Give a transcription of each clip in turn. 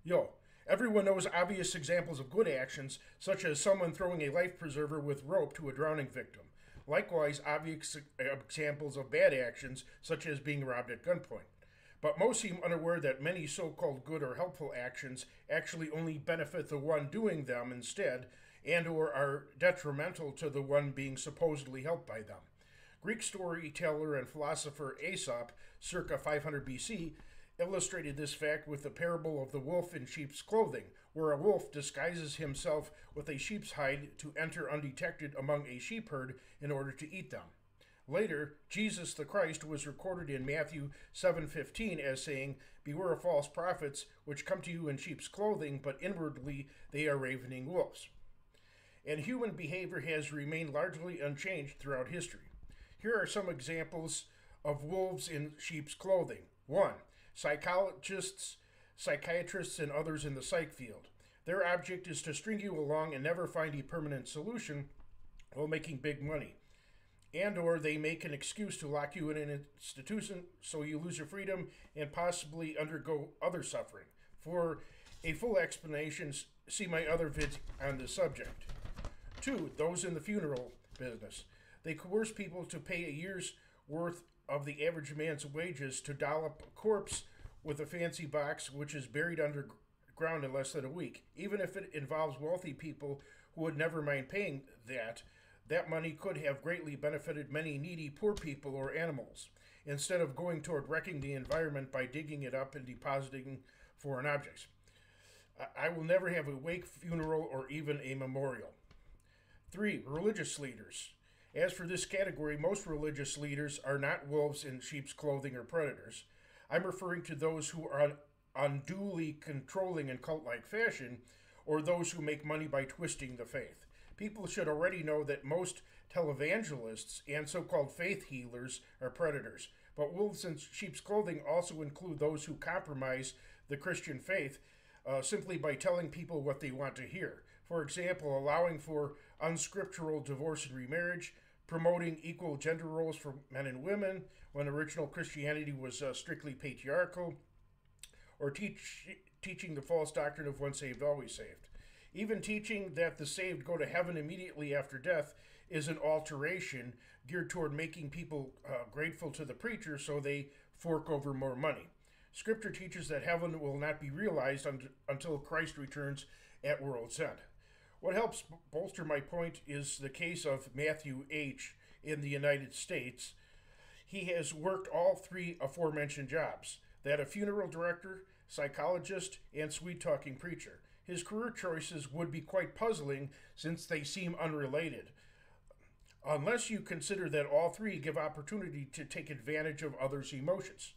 Yo, everyone knows obvious examples of good actions, such as someone throwing a life preserver with rope to a drowning victim. Likewise, obvious examples of bad actions, such as being robbed at gunpoint. But most seem unaware that many so called good or helpful actions actually only benefit the one doing them instead, and or are detrimental to the one being supposedly helped by them. Greek storyteller and philosopher Aesop, circa 500 BC, illustrated this fact with the parable of the wolf in sheep's clothing, where a wolf disguises himself with a sheep's hide to enter undetected among a sheep herd in order to eat them. Later, Jesus the Christ was recorded in Matthew 7:15 as saying, "Beware of false prophets, which come to you in sheep's clothing, but inwardly they are ravening wolves." And human behavior has remained largely unchanged throughout history. Here are some examples of wolves in sheep's clothing. 1. Psychologists, psychiatrists, and others in the psych field. Their object is to string you along and never find a permanent solution while making big money. And or they make an excuse to lock you in an institution so you lose your freedom and possibly undergo other suffering. For a full explanation, see my other vids on this subject. 2. Those in the funeral business. They coerce people to pay a year's worth of the average man's wages to dollop a corpse with a fancy box which is buried underground in less than a week. Even if it involves wealthy people who would never mind paying that money could have greatly benefited many needy poor people or animals, instead of going toward wrecking the environment by digging it up and depositing foreign objects. I will never have a wake, funeral, or even a memorial. 3. Religious leaders. As for this category, most religious leaders are not wolves in sheep's clothing or predators. I'm referring to those who are unduly controlling in cult like fashion, or those who make money by twisting the faith. People should already know that most televangelists and so called faith healers are predators. But wolves in sheep's clothing also include those who compromise the Christian faith simply by telling people what they want to hear. For example, allowing for unscriptural divorce and remarriage, promoting equal gender roles for men and women when original Christianity was strictly patriarchal, or teaching the false doctrine of once saved, always saved. Even teaching that the saved go to heaven immediately after death is an alteration geared toward making people grateful to the preacher so they fork over more money. Scripture teaches that heaven will not be realized until Christ returns at world's end. What helps bolster my point is the case of Matthew H. in the United States. He has worked all three aforementioned jobs: that of funeral director, psychologist, and sweet talking preacher. His career choices would be quite puzzling since they seem unrelated, unless you consider that all three give opportunity to take advantage of others' emotions.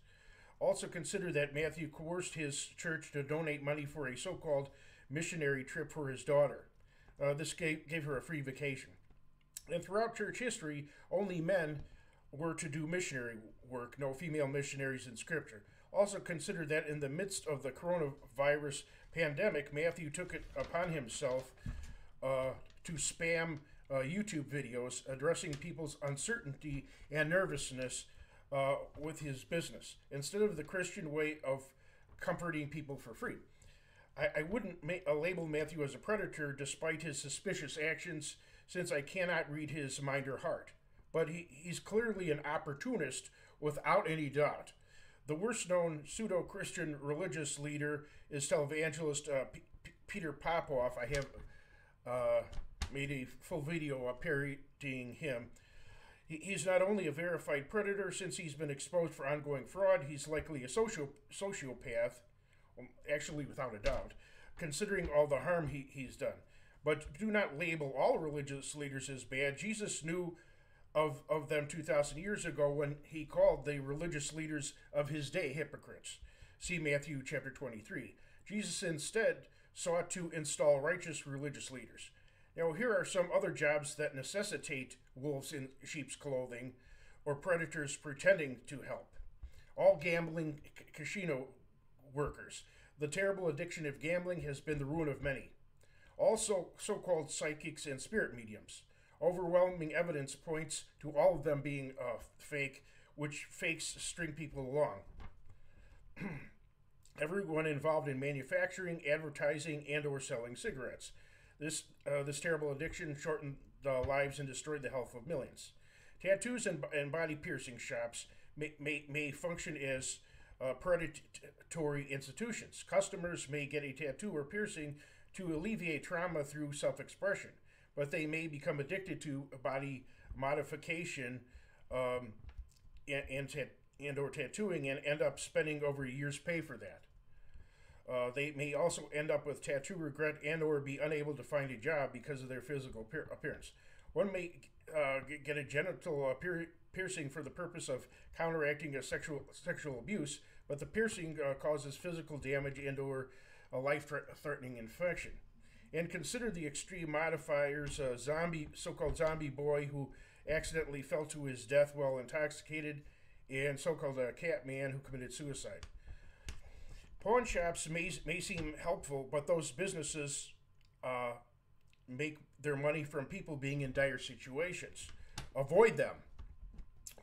Also consider that Matthew coerced his church to donate money for a so called missionary trip for his daughter. This gave her a free vacation. And throughout church history, only men were to do missionary work, no female missionaries in Scripture. Also consider that in the midst of the coronavirus pandemic, Matthew took it upon himself to spam YouTube videos addressing people's uncertainty and nervousness with his business, instead of the Christian way of comforting people for free. I wouldn't label Matthew as a predator despite his suspicious actions, since I cannot read his mind or heart. But he's clearly an opportunist without any doubt. The worst known pseudo Christian religious leader is televangelist Peter Popoff. I have made a full video parodying him. He's not only a verified predator, since he's been exposed for ongoing fraud, he's likely a sociopath, actually without a doubt, considering all the harm he's done. But do not label all religious leaders as bad. Jesus knew of them 2,000 years ago when he called the religious leaders of his day hypocrites. See Matthew chapter 23. Jesus instead sought to install righteous religious leaders. Now, here are some other jobs that necessitate wolves in sheep's clothing or predators pretending to help. All gambling casino workers. The terrible addiction of gambling has been the ruin of many. Also, so-called psychics and spirit mediums. Overwhelming evidence points to all of them being fake, which fakes string people along. everyone involved in manufacturing, advertising, and/or selling cigarettes. This terrible addiction shortened the lives and destroyed the health of millions. Tattoos and body piercing shops may function as predatory institutions. Customers may get a tattoo or piercing to alleviate trauma through self-expression, but they may become addicted to body modification um, and or tattooing and end up spending over a year's pay for that. They may also end up with tattoo regret and or be unable to find a job because of their physical appearance. One may get a genital piercing for the purpose of counteracting a sexual abuse, but the piercing causes physical damage and or a life-threatening infection. And consider the extreme modifiers, so-called zombie boy who accidentally fell to his death while intoxicated, and so-called cat man who committed suicide. Pawn shops may seem helpful, but those businesses make their money from people being in dire situations. Avoid them.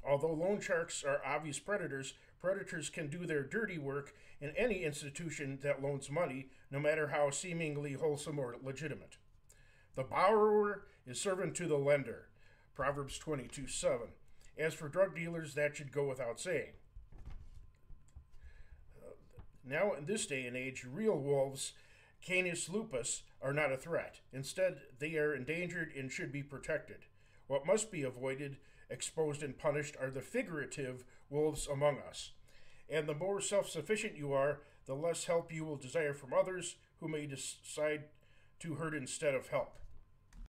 Although loan sharks are obvious predators, predators can do their dirty work in any institution that loans money, no matter how seemingly wholesome or legitimate. The borrower is servant to the lender. Proverbs 22:7. As for drug dealers, that should go without saying. Now, in this day and age, real wolves, Canis lupus, are not a threat. Instead, they are endangered and should be protected. What must be avoided, exposed, and punished are the figurative wolves among us. And the more self-sufficient you are, the less help you will desire from others who may decide to hurt instead of help.